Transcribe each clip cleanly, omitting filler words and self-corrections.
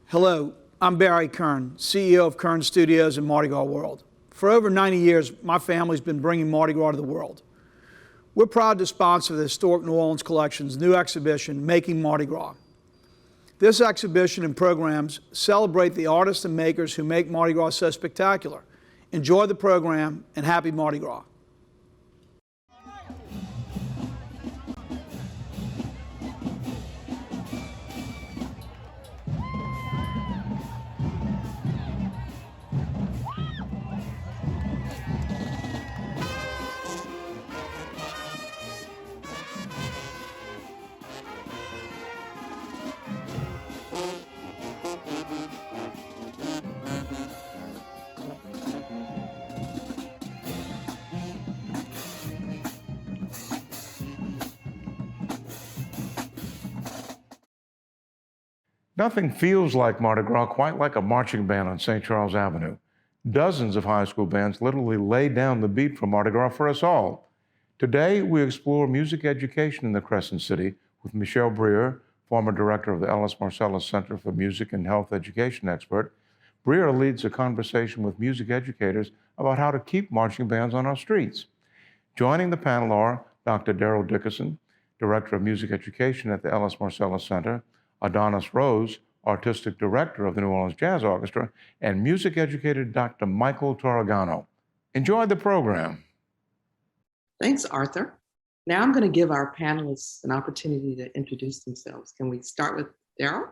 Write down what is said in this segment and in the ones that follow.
Hello, I'm Barry Kern, CEO of Kern Studios and Mardi Gras World. For over 90 years, my family's been bringing Mardi Gras to the world. We're proud to sponsor the Historic New Orleans Collection's new exhibition, Making Mardi Gras. This exhibition and programs celebrate the artists and makers who make Mardi Gras so spectacular. Enjoy the program and happy Mardi Gras. Nothing feels like Mardi Gras quite like a marching band on St. Charles Avenue. Dozens of high school bands literally lay down the beat for Mardi Gras for us all. Today, we explore music education in the Crescent City with Michele Brierre, former director of the Ellis Marsalis Center for Music and Health Education expert. Brierre leads a conversation with music educators about how to keep marching bands on our streets. Joining the panel are Dr. Daryl Dickerson, director of music education at the Ellis Marsalis Center, Adonis Rose, artistic director of the New Orleans Jazz Orchestra, and music educator Dr. Michael Torregano. Enjoy the program. Thanks, Arthur. Now I'm going to give our panelists an opportunity to introduce themselves. Can we start with Daryl?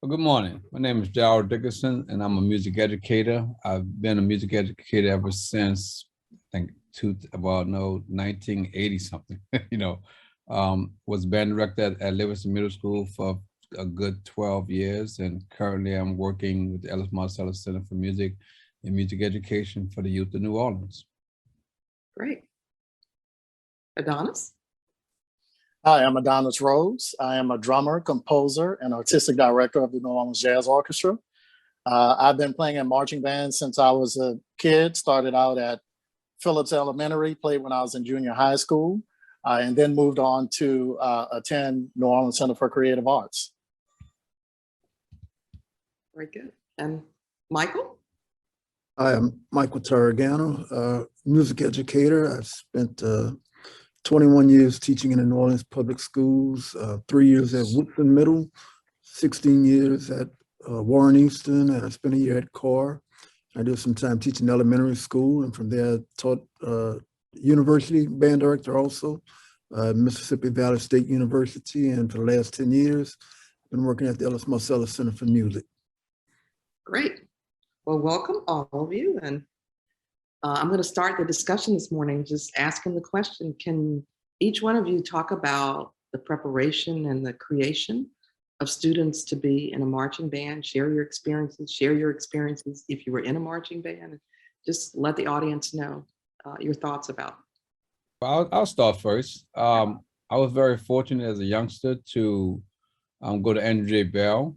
Well, good morning. My name is Daryl Dickerson, and I'm a music educator. I've been a music educator ever since, I think, 1980 something, was band director at Livingston Middle School for a good 12 years, and currently I'm working with the Ellis Marsalis Center for Music and Music Education for the youth of New Orleans. Great. Adonis? Hi, I'm Adonis Rose. I am a drummer, composer, and artistic director of the New Orleans Jazz Orchestra. I've been playing in marching bands since I was a kid, started out at Phillips Elementary, played when I was in junior high school, and then moved on to attend New Orleans Center for Creative Arts. Very good. And Michael? Hi, I'm Michael Taragano, music educator. I've spent 21 years teaching in the New Orleans public schools, 3 years at Woodson Middle, 16 years at Warren Easton, and I spent a year at Carr. I did some time teaching elementary school, and from there I taught university band director also, Mississippi Valley State University, and for the last 10 years, I've been working at the Ellis Marsalis Center for Music. Great. Well, welcome all of you. And I'm going to start the discussion this morning just asking the question, can each one of you talk about the preparation and the creation of students to be in a marching band, share your experiences if you were in a marching band, just let the audience know your thoughts about it. Well, I'll start first. I was very fortunate as a youngster to go to Andrew J. Bell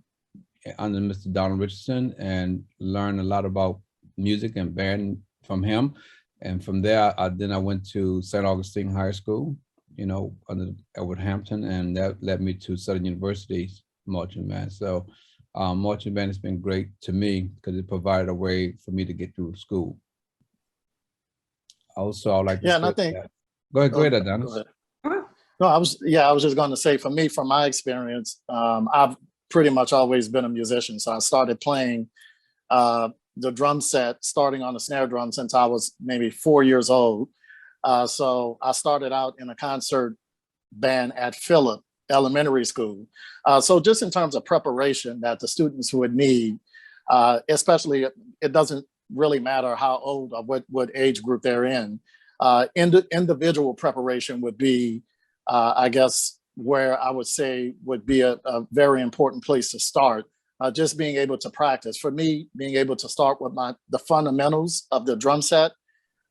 under Mr. Donald Richardson and learn a lot about music and band from him. And from there, then I went to St. Augustine High School, under Edward Hampton, and that led me to Southern University's marching band. So marching band has been great to me because it provided a way for me to get through school. Also, I like to and I think that. Go ahead, Adonis. Go ahead. No, I was just going to say, for me, from my experience, I've pretty much always been a musician. So I started playing the drum set, starting on the snare drum since I was maybe 4 years old. So I started out in a concert band at Phillips Elementary School. So just in terms of preparation that the students would need, especially, it doesn't really matter how old or what age group they're in. Individual preparation would be, I guess, where I would say would be a very important place to start. Just being able to practice. For me, being able to start with the fundamentals of the drum set.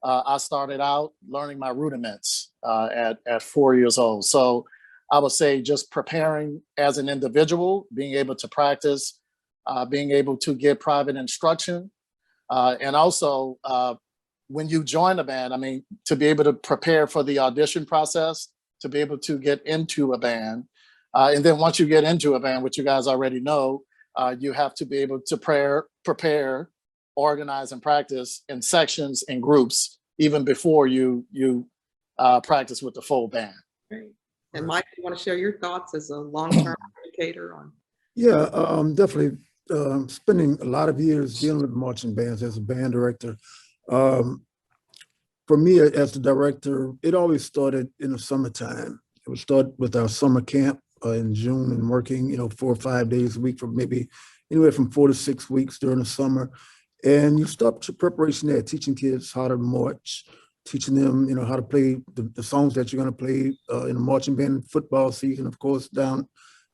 I started out learning my rudiments at 4 years old. So I would say just preparing as an individual, being able to practice, being able to get private instruction, and also when you join a band, I mean, to be able to prepare for the audition process, to be able to get into a band. And then once you get into a band, which you guys already know, you have to be able to prepare, organize, and practice in sections and groups, even before you practice with the full band. Great. And Mike, you want to share your thoughts as a long-term educator on? Yeah, definitely. Spending a lot of years dealing with marching bands as a band director. For me, as the director, it always started in the summertime. It would start with our summer camp in June and working, 4 or 5 days a week for maybe anywhere from 4 to 6 weeks during the summer. And you start your preparation there, teaching kids how to march, teaching them, how to play the songs that you're going to play in the marching band football season, of course, down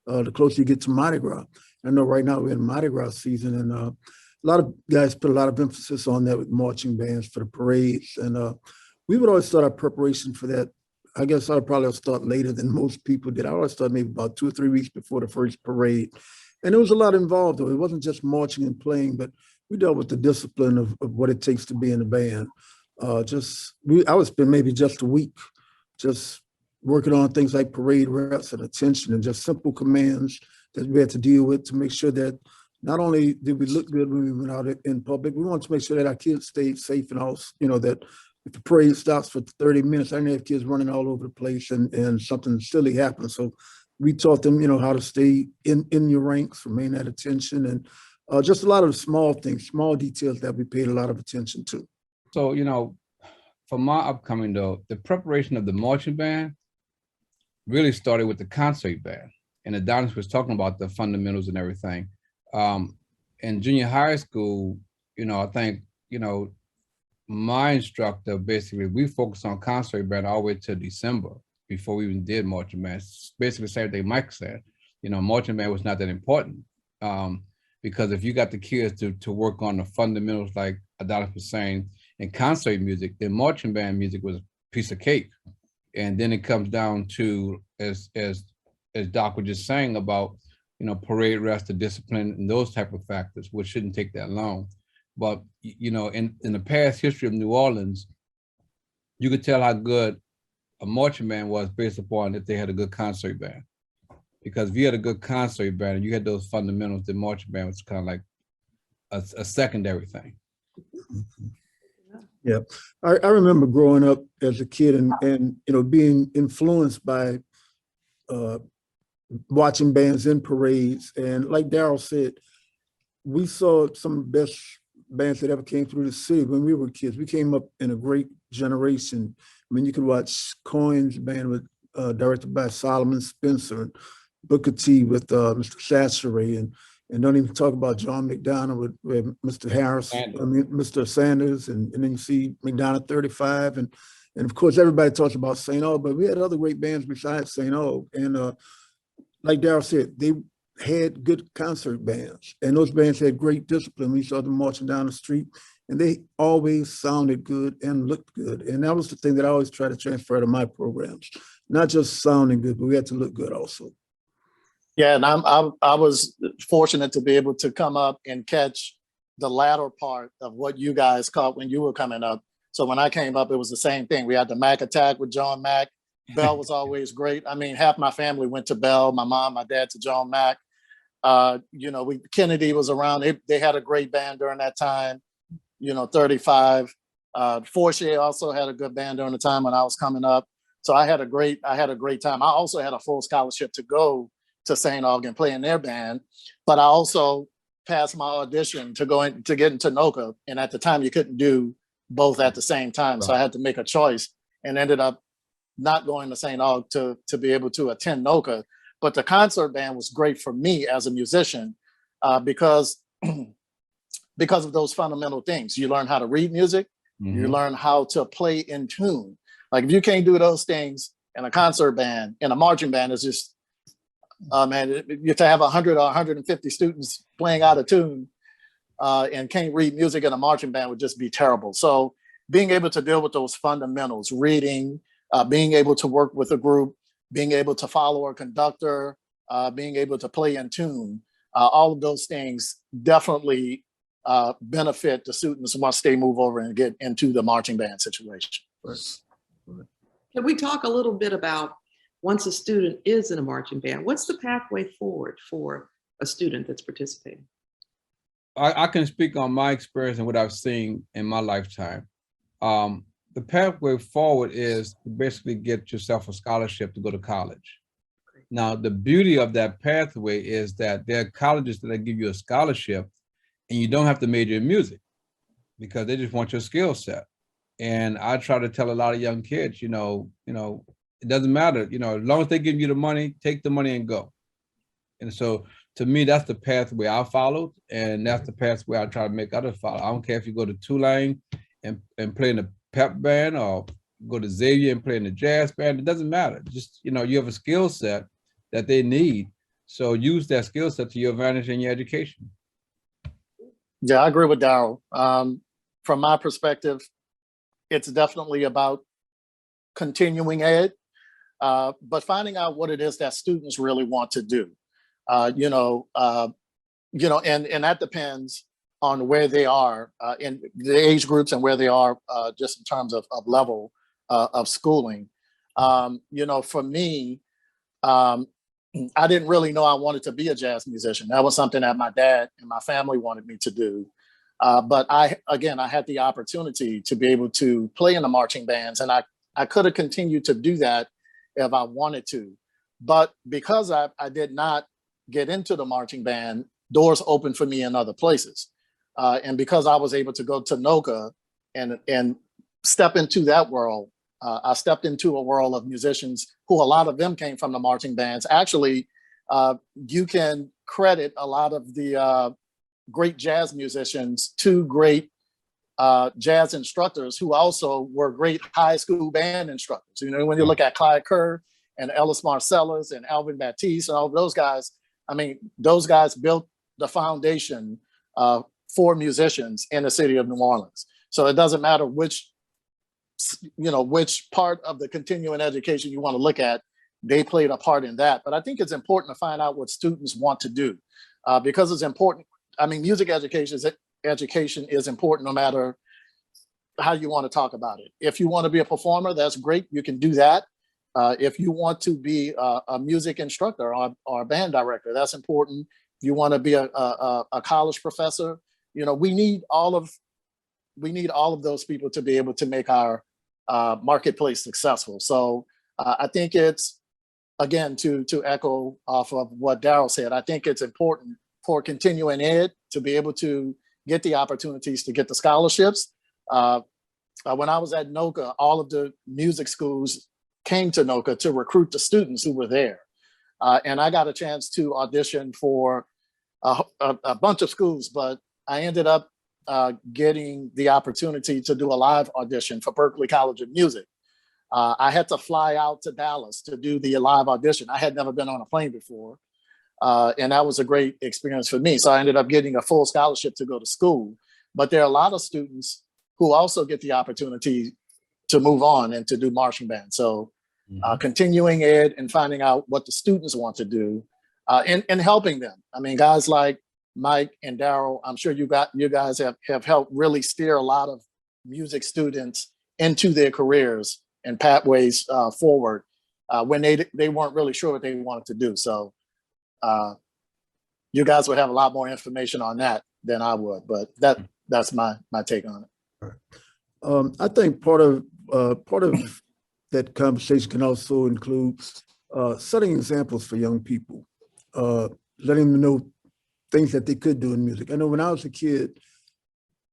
the closer you get to Mardi Gras. I know right now we're in Mardi Gras season, and a lot of guys put a lot of emphasis on that with marching bands for the parades. And we would always start our preparation for that. I guess I'd probably start later than most people did. I always start maybe about 2 or 3 weeks before the first parade. And there was a lot involved, though. It wasn't just marching and playing, but we dealt with the discipline of what it takes to be in a band. I would spend maybe just a week just working on things like parade reps and attention and just simple commands that we had to deal with to make sure that not only did we look good when we went out in public, we wanted to make sure that our kids stayed safe and also, that if the parade stops for 30 minutes, I didn't have kids running all over the place and something silly happened. So we taught them, how to stay in your ranks, remain at attention, and just a lot of small things, small details that we paid a lot of attention to. So, for my upcoming, though, the preparation of the marching band really started with the concert band. And Adonis was talking about the fundamentals and everything. In junior high school, I think, my instructor, basically, we focused on concert band all the way to December before we even did marching band. Basically, the same thing Mike said, marching band was not that important. Because if you got the kids to work on the fundamentals, like Adonis was saying, in concert music, then marching band music was a piece of cake. And then it comes down to, as Doc was just saying about, parade rest, the discipline, and those type of factors, which shouldn't take that long. But, in the past history of New Orleans, you could tell how good a marching band was based upon if they had a good concert band. Because if you had a good concert band and you had those fundamentals, the marching band was kind of like a secondary thing. Yeah, I remember growing up as a kid and being influenced by watching bands in parades. And like Daryl said, we saw some of the best bands that ever came through the city when we were kids. We came up in a great generation. I mean, you could watch Cohen's band with directed by Solomon Spencer, and Booker T with Mr. Chasseray, and don't even talk about John McDonough with Mr. Harris, Mr. Sanders, and then you see McDonough 35, and of course everybody talks about St. Aug, but we had other great bands besides St. Aug, and like Daryl said, they had good concert bands, and those bands had great discipline. We saw them marching down the street, and they always sounded good and looked good, and that was the thing that I always try to transfer to my programs, not just sounding good, but we had to look good also. Yeah, and I was fortunate to be able to come up and catch the latter part of what you guys caught when you were coming up. So when I came up, it was the same thing. We had the Mac Attack with John Mack. Bell was always great. I mean, half my family went to Bell. My mom, my dad to John Mack. Kennedy was around. They had a great band during that time. 35. Fortier also had a good band during the time when I was coming up. So I had a great time. I also had a full scholarship to go to St. Aug and play in their band, but I also passed my audition to get into NOLA, and at the time you couldn't do both at the same time, right. So I had to make a choice and ended up not going to St. Aug to be able to attend NOLA. But the concert band was great for me as a musician because of those fundamental things. You learn how to read music, you learn how to play in tune. Like if you can't do those things, and a concert band and a marching band is just, man, you to have 100 or 150 students playing out of tune and can't read music in a marching band would just be terrible. So being able to deal with those fundamentals, reading, being able to work with a group, being able to follow a conductor, being able to play in tune, all of those things definitely benefit the students once they move over and get into the marching band situation. Can we talk a little bit about once a student is in a marching band, what's the pathway forward for a student that's participating? I can speak on my experience and what I've seen in my lifetime. The pathway forward is to basically get yourself a scholarship to go to college. Now, the beauty of that pathway is that there are colleges that give you a scholarship and you don't have to major in music because they just want your skill set. And I try to tell a lot of young kids, you know, it doesn't matter, as long as they give you the money, take the money and go. And so to me, that's the pathway I followed. And that's the pathway I try to make others follow. I don't care if you go to Tulane and play in a pep band or go to Xavier and play in the jazz band. It doesn't matter. Just, you have a skill set that they need. So use that skill set to your advantage in your education. Yeah, I agree with Daryl. From my perspective, it's definitely about continuing ed, but finding out what it is that students really want to do. And that depends on where they are in the age groups and where they are just in terms of level of schooling. For me, I didn't really know I wanted to be a jazz musician. That was something that my dad and my family wanted me to do. But I had the opportunity to be able to play in the marching bands, and I could have continued to do that if I wanted to. But because I did not get into the marching band, doors opened for me in other places. And because I was able to go to NOLA and step into that world, I stepped into a world of musicians who a lot of them came from the marching bands. Actually, you can credit a lot of the great jazz musicians to great jazz instructors who also were great high school band instructors. When you look at Clyde Kerr and Ellis Marsalis and Alvin Baptiste and all of those guys, those guys built the foundation for musicians in the city of New Orleans. So it doesn't matter which part of the continuing education you want to look at, they played a part in that. But I think it's important to find out what students want to do because it's important. Music education is important no matter how you want to talk about it. If you want to be a performer, that's great. You can do that. If you want to be a music instructor or a band director, that's important. If you want to be a college professor, we need all of those people to be able to make our marketplace successful. So I think it's, again, to echo off of what Daryl said, I think it's important for continuing ed to be able to get the opportunities to get the scholarships. When I was at NOLA, all of the music schools came to NOLA to recruit the students who were there. And I got a chance to audition for a bunch of schools, but I ended up getting the opportunity to do a live audition for Berklee College of Music. I had to fly out to Dallas to do the live audition. I had never been on a plane before. And that was a great experience for me. So I ended up getting a full scholarship to go to school. But there are a lot of students who also get the opportunity to move on and to do marching band. So continuing ed and finding out what the students want to do and helping them. Guys like Mike and Daryl, I'm sure you guys have helped really steer a lot of music students into their careers and pathways forward when they weren't really sure what they wanted to do. So you guys would have a lot more information on that than I would, but that's my take on it. I think part of that conversation can also include setting examples for young people, letting them know things that they could do in music. I know when I was a kid,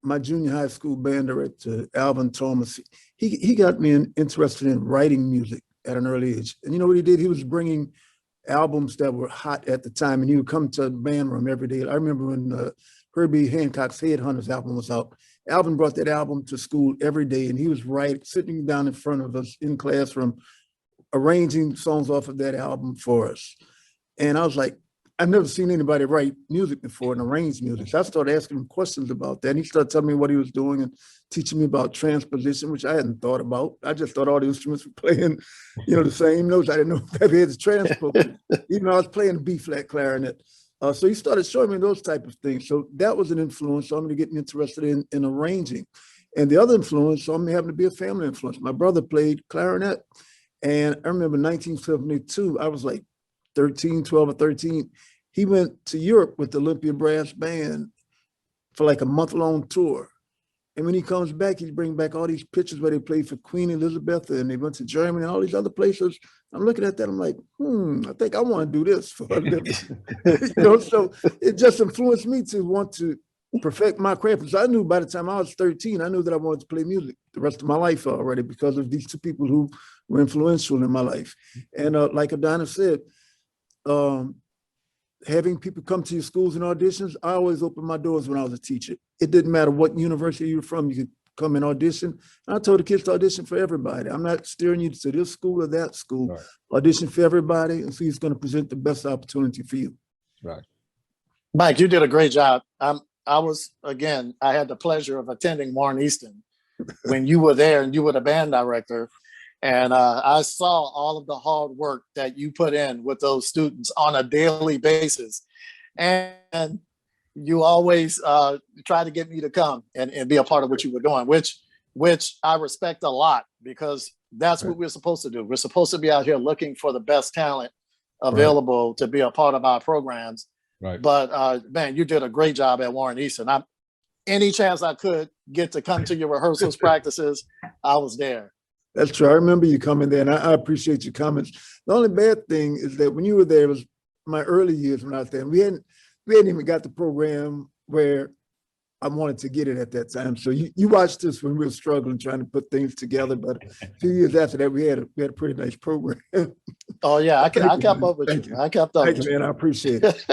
my junior high school band director, Alvin Thomas, he got me interested in writing music at an early age. And you know what he did? He was bringing albums that were hot at the time, and he would come to the band room every day. I remember when Herbie Hancock's Headhunters album was out. Alvin brought that album to school every day, and he was sitting down in front of us in classroom, arranging songs off of that album for us. And I was like, I've never seen anybody write music before and arrange music. So I started asking him questions about that. And he started telling me what he was doing and teaching me about transposition, which I hadn't thought about. I just thought all the instruments were playing, the same notes. I didn't know that they had to transpose. Even though I was playing the B-flat clarinet. So he started showing me those type of things. So that was an influence on me to get me interested in arranging. And the other influence on me happened to be a family influence. My brother played clarinet. And I remember 1972, I was like 12 or 13. He went to Europe with the Olympia Brass Band for like a month-long tour. And when he comes back, he brings back all these pictures where they played for Queen Elizabeth and they went to Germany and all these other places. I'm looking at that, I'm like, I think I want to do this for a living. So it just influenced me to want to perfect my craft. Because I knew by the time I was 13, I knew that I wanted to play music the rest of my life already because of these two people who were influential in my life. And like Adonis said, having people come to your schools and auditions, I always opened my doors when I was a teacher. It didn't matter what university you were from, you could come and audition. And I told the kids to audition for everybody. I'm not steering you to this school or that school. Right. Audition for everybody and see who's going to present the best opportunity for you. Right. Mike, you did a great job. I had the pleasure of attending Warren Easton when you were there and you were the band director. And I saw all of the hard work that you put in with those students on a daily basis. And you always try to get me to come and be a part of what you were doing, which I respect a lot because that's what we're supposed to do. We're supposed to be out here looking for the best talent available to be a part of our programs. Right. But man, you did a great job at Warren Easton. Any chance I could get to come to your rehearsals, practices, I was there. That's true. I remember you coming there, and I appreciate your comments. The only bad thing is that when you were there, it was my early years when I was there. And we hadn't even got the program where I wanted to get it at that time. So you watched this when we were struggling trying to put things together. But a few years after that, we had a pretty nice program. Oh yeah, I kept up with you. I kept up with you, man. I appreciate it.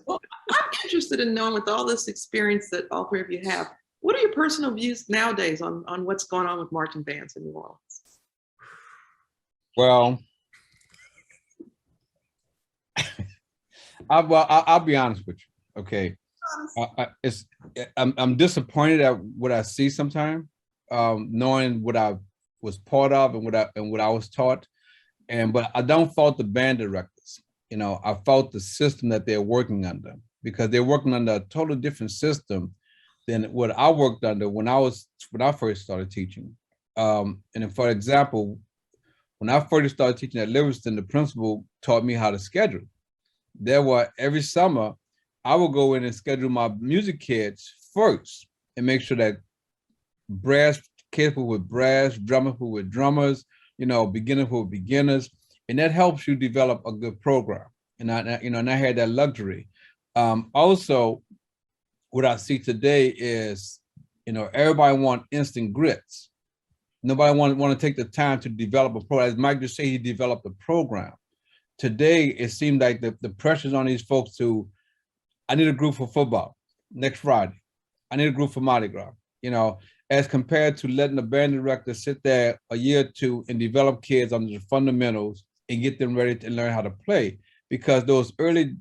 Well, I'm interested in knowing, with all this experience that all three of you have, what are your personal views nowadays on what's going on with marching bands in New Orleans? Well, I'll be honest with you. Okay, I'm disappointed at what I see sometimes, knowing what I was part of and what I was taught, but I don't fault the band directors. I fault the system that they're working under because they're working under a totally different system than what I worked under when I first started teaching. And for example, when I first started teaching at Livingston, the principal taught me how to schedule. Every summer, I would go in and schedule my music kids first and make sure that brass kids were with brass, drummers were with drummers, beginners were with beginners, and that helps you develop a good program. And I had that luxury. Also, what I see today is, everybody want instant grits. Nobody want to take the time to develop a program. As Mike just said, he developed a program. Today, it seemed like the pressure's on these folks I need a group for football next Friday. I need a group for Mardi Gras, as compared to letting the band director sit there a year or two and develop kids on the fundamentals and get them ready to learn how to play. Because those early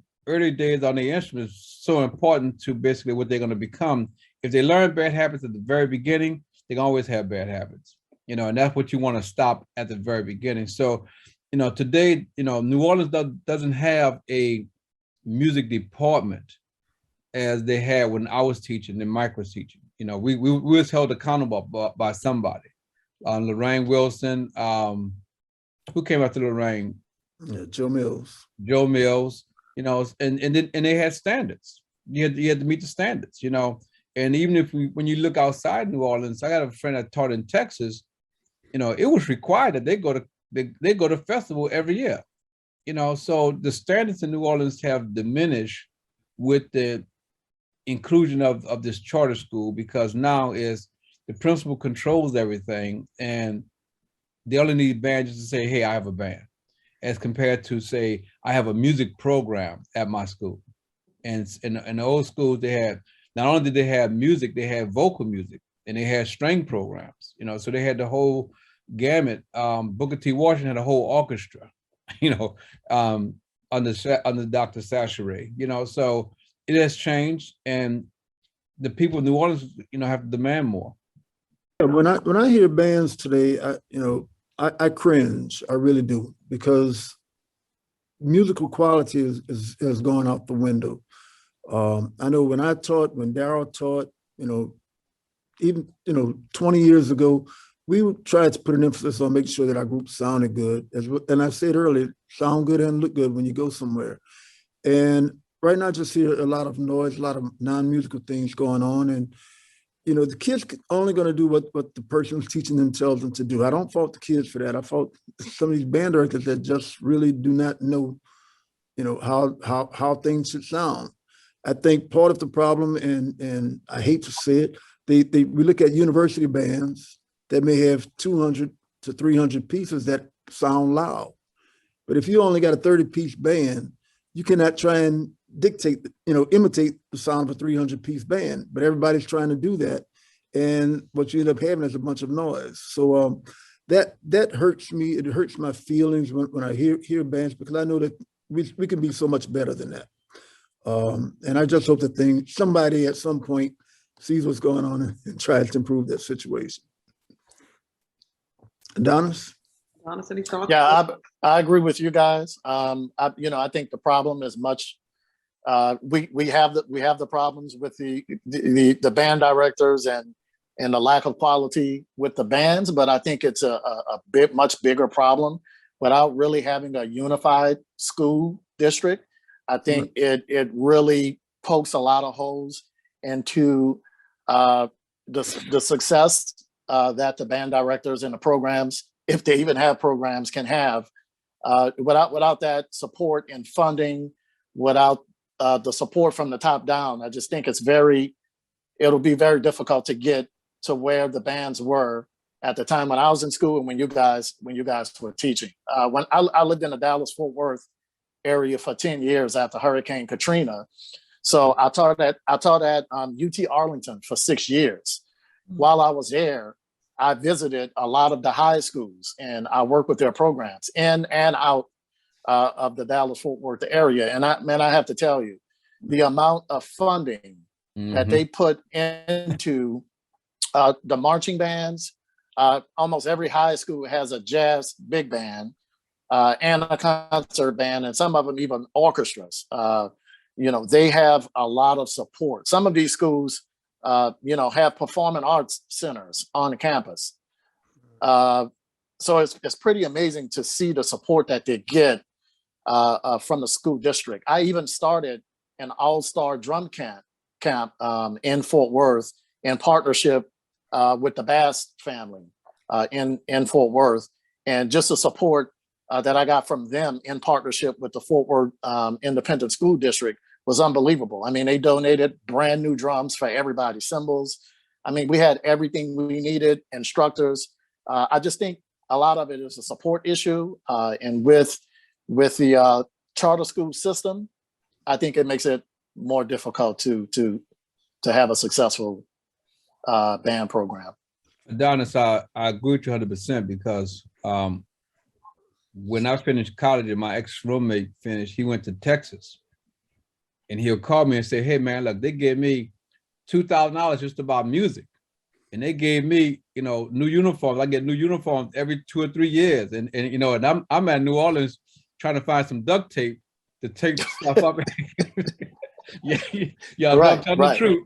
days on the instruments is so important to basically what they're going to become. If they learn bad habits at the very beginning, they can always have bad habits, and that's what you want to stop at the very beginning. So, today, New Orleans doesn't have a music department as they had when I was teaching and Mike was teaching. We was held accountable by somebody. Lorraine Wilson, who came after Lorraine? Yeah, Joe Mills. And they had standards. You had to meet the standards, And even when you look outside New Orleans, I got a friend that taught in Texas. It was required that they go to festival every year. So the standards in New Orleans have diminished with the inclusion of this charter school, because now is the principal controls everything, and they only need bands to say, hey, I have a band, as compared to say, I have a music program at my school. And in the old schools, they had, not only did they have music, they had vocal music, and they had string programs, so they had the whole gamut. Booker T. Washington had a whole orchestra, you know, under Dr. Sacheret, you know, so it has changed, and the people in New Orleans, you know, have to demand more. When I hear bands today, I cringe. I really do, because musical quality has gone out the window. I know when Daryl taught, even 20 years ago, we tried to put an emphasis on making sure that our group sounded good. And I said earlier, sound good and look good when you go somewhere. And right now, I just hear a lot of noise, a lot of non-musical things going on. And, the kids only going to do what the person who's teaching them tells them to do. I don't fault the kids for that. I fault some of these band directors that just really do not know, how things should sound. I think part of the problem, and I hate to say it, we look at university bands that may have 200 to 300 pieces that sound loud. But if you only got a 30-piece band, you cannot try and imitate the sound of a 300-piece band, but everybody's trying to do that. And what you end up having is a bunch of noise. So that hurts me. It hurts my feelings when I hear bands, because I know that we can be so much better than that. And I just hope that somebody at some point sees what's going on and tries to improve that situation. Adonis? Adonis, any thoughts? Yeah, I agree with you guys. I think the problem is much. We have the problems with the band directors and the lack of quality with the bands, but I think it's a much bigger problem without really having a unified school district. I think it really pokes a lot of holes into the success that the band directors and the programs, if they even have programs, can have without that support and funding, without the support from the top down. I just think it'll be very difficult to get to where the bands were at the time when I was in school and when you guys were teaching. When I lived in the Dallas-Fort Worth area for 10 years after Hurricane Katrina. So I taught at UT Arlington for 6 years. While I was there, I visited a lot of the high schools and I worked with their programs in and out of the Dallas-Fort Worth area. And I have to tell you, the amount of funding that they put into the marching bands, almost every high school has a jazz big band and a concert band, and some of them even orchestras. They have a lot of support. Some of these schools, have performing arts centers on the campus. So it's pretty amazing to see the support that they get from the school district. I even started an all-star drum camp in Fort Worth in partnership with the Bass family in Fort Worth. And just the support that I got from them in partnership with the Fort Worth Independent School District was unbelievable. I mean, they donated brand new drums for everybody, cymbals. I mean, we had everything we needed, instructors. I just think a lot of it is a support issue. And with the charter school system, I think it makes it more difficult to have a successful band program. Adonis, I agree with you 100% because when I finished college and my ex-roommate finished, he went to Texas. And he'll call me and say, hey, man, look, they gave me $2,000 just about music. And they gave me, new uniforms. I get new uniforms every 2 or 3 years. And I'm at New Orleans trying to find some duct tape to take the stuff up. Yeah, right, tell right. the truth.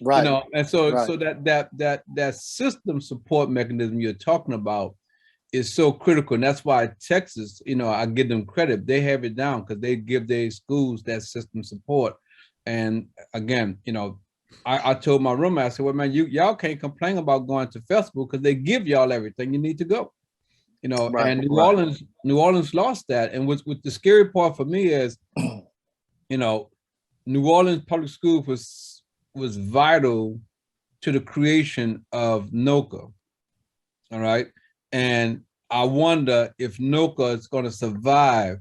Right. And so right. so that system support mechanism you're talking about is so critical. And that's why Texas, I give them credit. They have it down because they give their schools that system support. And again, I told my roommate, I said, well, man, y'all can't complain about going to festival because they give y'all everything you need to go. Right, and New Orleans lost that. And what the scary part for me is, New Orleans public school was vital to the creation of NOLA. All right. And I wonder if NOLA is going to survive,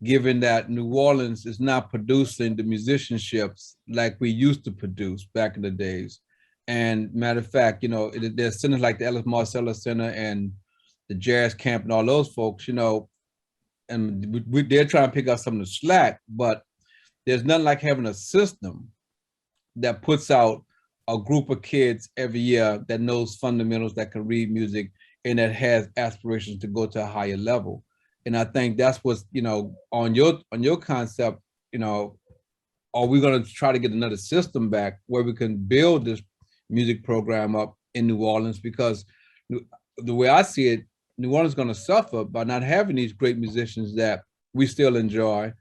given that New Orleans is not producing the musicianships like we used to produce back in the days. And matter of fact, there's centers like the Ellis Marsalis Center and the jazz camp and all those folks, you know, and they're trying to pick up some of the slack, but there's nothing like having a system that puts out a group of kids every year that knows fundamentals, that can read music, and that has aspirations to go to a higher level. And I think that's what's, you know, on your concept, you know, are we going to try to get another system back where we can build this music program up in New Orleans? Because the way I see it, New Orleans is going to suffer by not having these great musicians that we still enjoy,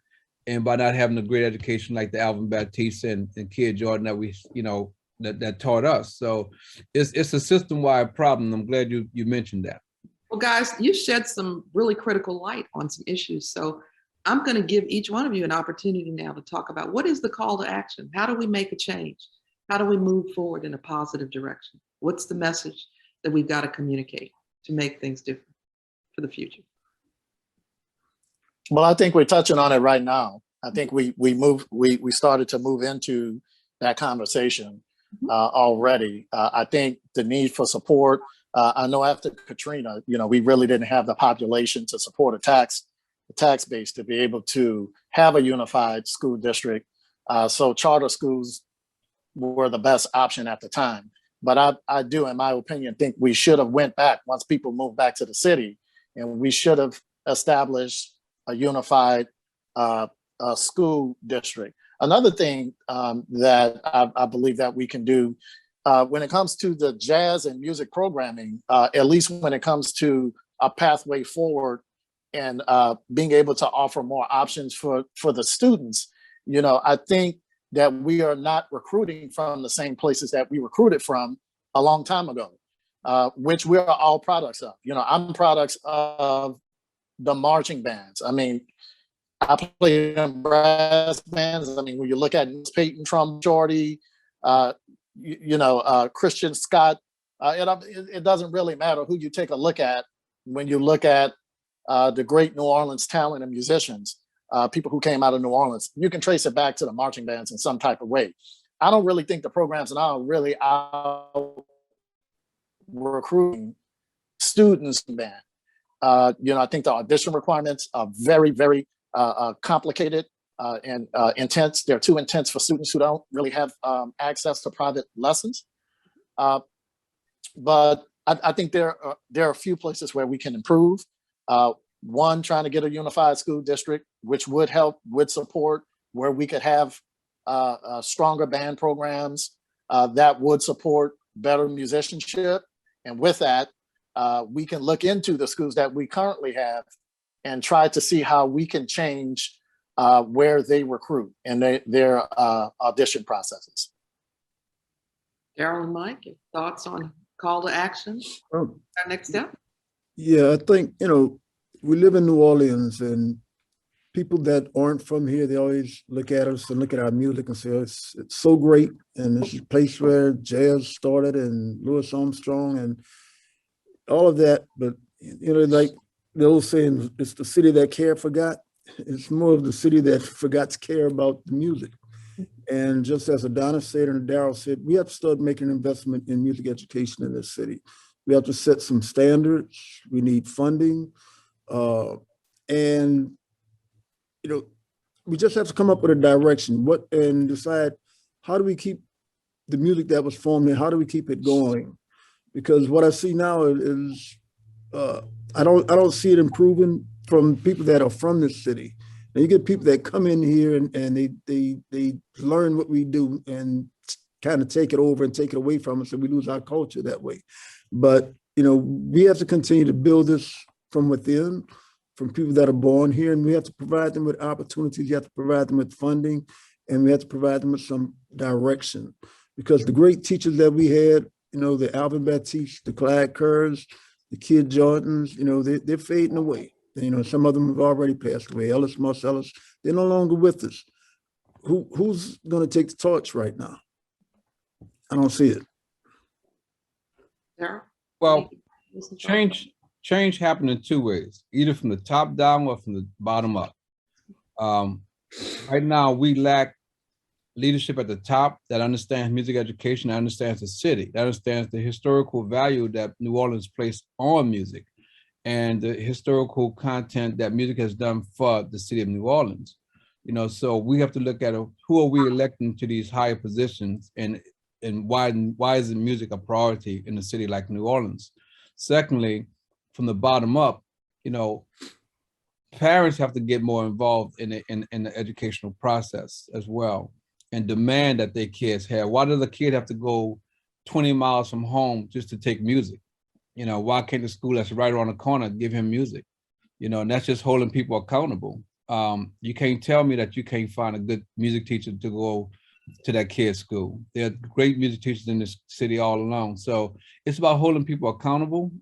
and by not having a great education like the Alvin Baptiste and Kid Jordan that we, you know, that taught us. So it's a system-wide problem. I'm glad you mentioned that. Well, guys, you shed some really critical light on some issues. So I'm going to give each one of you an opportunity now to talk about what is the call to action? How do we make a change? How do we move forward in a positive direction? What's the message that we've got to communicate to make things different for the future? Well, I think we're touching on it right now. I think we started to move into that conversation already. I think the need for support. I know after Katrina, you know, we really didn't have the population to support the tax base to be able to have a unified school district. So charter schools were the best option at the time. But I do, in my opinion, think we should have went back once people moved back to the city, and we should have established a unified school district. Another thing that I believe that we can do when it comes to the jazz and music programming, at least when it comes to a pathway forward and being able to offer more options for the students, you know, I think that we are not recruiting from the same places that we recruited from a long time ago, which we are all products of. You know, I'm products of the marching bands. I mean, I played in brass bands. I mean, when you look at Peyton Trump, Shorty, Christian Scott, it doesn't really matter who you take a look at when you look at the great New Orleans talent and musicians, people who came out of New Orleans. You can trace it back to the marching bands in some type of way. I don't really think the programs now are really out recruiting students in band. I think the audition requirements are very, very complicated and intense. They're too intense for students who don't really have access to private lessons. But I think there are a few places where we can improve. One, trying to get a unified school district, which would help with support, where we could have stronger band programs that would support better musicianship. And with that, we can look into the schools that we currently have and try to see how we can change where they recruit and their audition processes. Daryl and Mike, your thoughts on call to action? Our next step? Yeah, I think, we live in New Orleans, and people that aren't from here, they always look at us and look at our music and say, it's so great. And it's a place where jazz started and Louis Armstrong and all of that. But, like the old saying, it's the city that care forgot. It's more of the city that forgot to care about the music. And just as Adonis said and Daryl said, we have to start making an investment in music education in this city. We have to set some standards. We need funding. We just have to come up with a direction and decide, how do we keep the music that was formed and how do we keep it going? Because what I see now is I don't see it improving from people that are from this city. Now you get people that come in here and they learn what we do and kind of take it over and take it away from us, and we lose our culture that way. But we have to continue to build this from within, from people that are born here, and we have to provide them with opportunities. You have to provide them with funding, and we have to provide them with some direction. Because the great teachers that we had, the Alvin Baptiste, the Clyde Kerrs, the Kid Jordans, they're fading away. Some of them have already passed away. Ellis Marsalis, they're no longer with us. Who's going to take the torch right now? I don't see it. Daryl? Well, change happened in two ways, either from the top down or from the bottom up. Right now, we lack leadership at the top that understands music education, that understands the city, that understands the historical value that New Orleans placed on music. and the historical content that music has done for the city of New Orleans. You know, so we have to look at who are we electing to these higher positions, and why isn't music a priority in a city like New Orleans? Secondly, from the bottom up, you know, parents have to get more involved in the educational process as well, and demand that their kids have. Why does a kid have to go 20 miles from home just to take music? You know, why can't the school that's right around the corner give him music? You know, and that's just holding people accountable. You can't tell me that you can't find a good music teacher to go to that kid's school. There are great music teachers in this city all along. So it's about holding people accountable.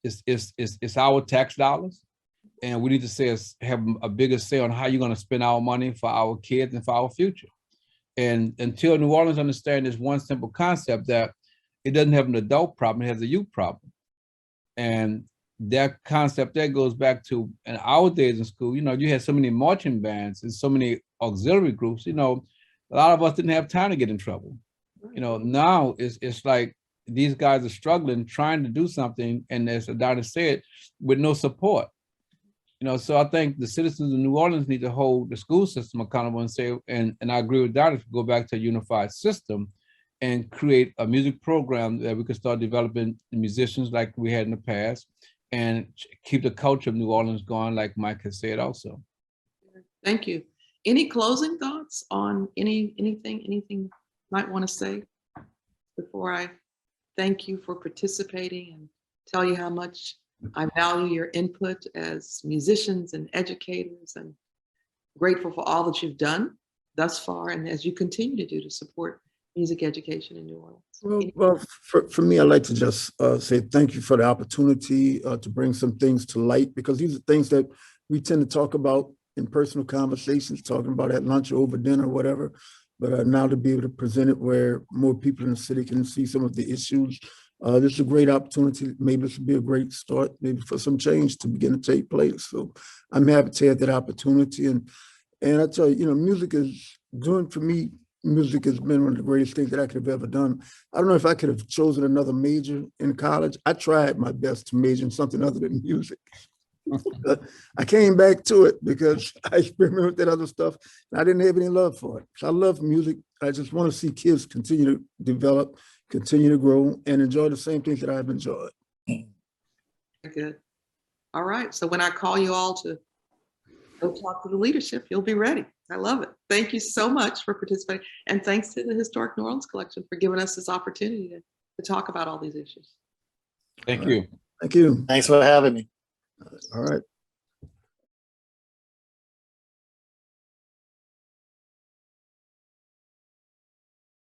It's our tax dollars, and we need to have a bigger say on how you're going to spend our money for our kids and for our future. And until New Orleans understands this one simple concept that it doesn't have an adult problem, it has a youth problem. And that concept that goes back to in our days in school, you know, you had so many marching bands and so many auxiliary groups, you know, a lot of us didn't have time to get in trouble. You know, now it's like these guys are struggling, trying to do something, and as Adonis said, with no support. You know, so I think the citizens of New Orleans need to hold the school system accountable and say, and I agree with Adonis, go back to a unified system and create a music program that we could start developing musicians like we had in the past, and keep the culture of New Orleans going, like Mike has said also. Thank you. Any closing thoughts on anything you might want to say before I thank you for participating and tell you how much I value your input as musicians and educators, and grateful for all that you've done thus far and as you continue to do to support music education in New Orleans? Well, for me, I'd like to just say thank you for the opportunity to bring some things to light, because these are things that we tend to talk about in personal conversations, talking about at lunch or over dinner or whatever. But now to be able to present it where more people in the city can see some of the issues, this is a great opportunity. Maybe this will be a great start, maybe for some change to begin to take place. So I'm happy to have that opportunity. And I tell you, you know, music is doing for me. Music has been one of the greatest things that I could have ever done. I don't know if I could have chosen another major in college. I tried my best to major in something other than music. I came back to it because I experimented with that other stuff and I didn't have any love for it. So I love music. I just want to see kids continue to develop, continue to grow, and enjoy the same things that I've enjoyed. Good. All right. So when I call you all to go talk to the leadership, you'll be ready. I love it. Thank you so much for participating. And thanks to the Historic New Orleans Collection for giving us this opportunity to talk about all these issues. Thank you. Thank you. Thanks for having me. All right.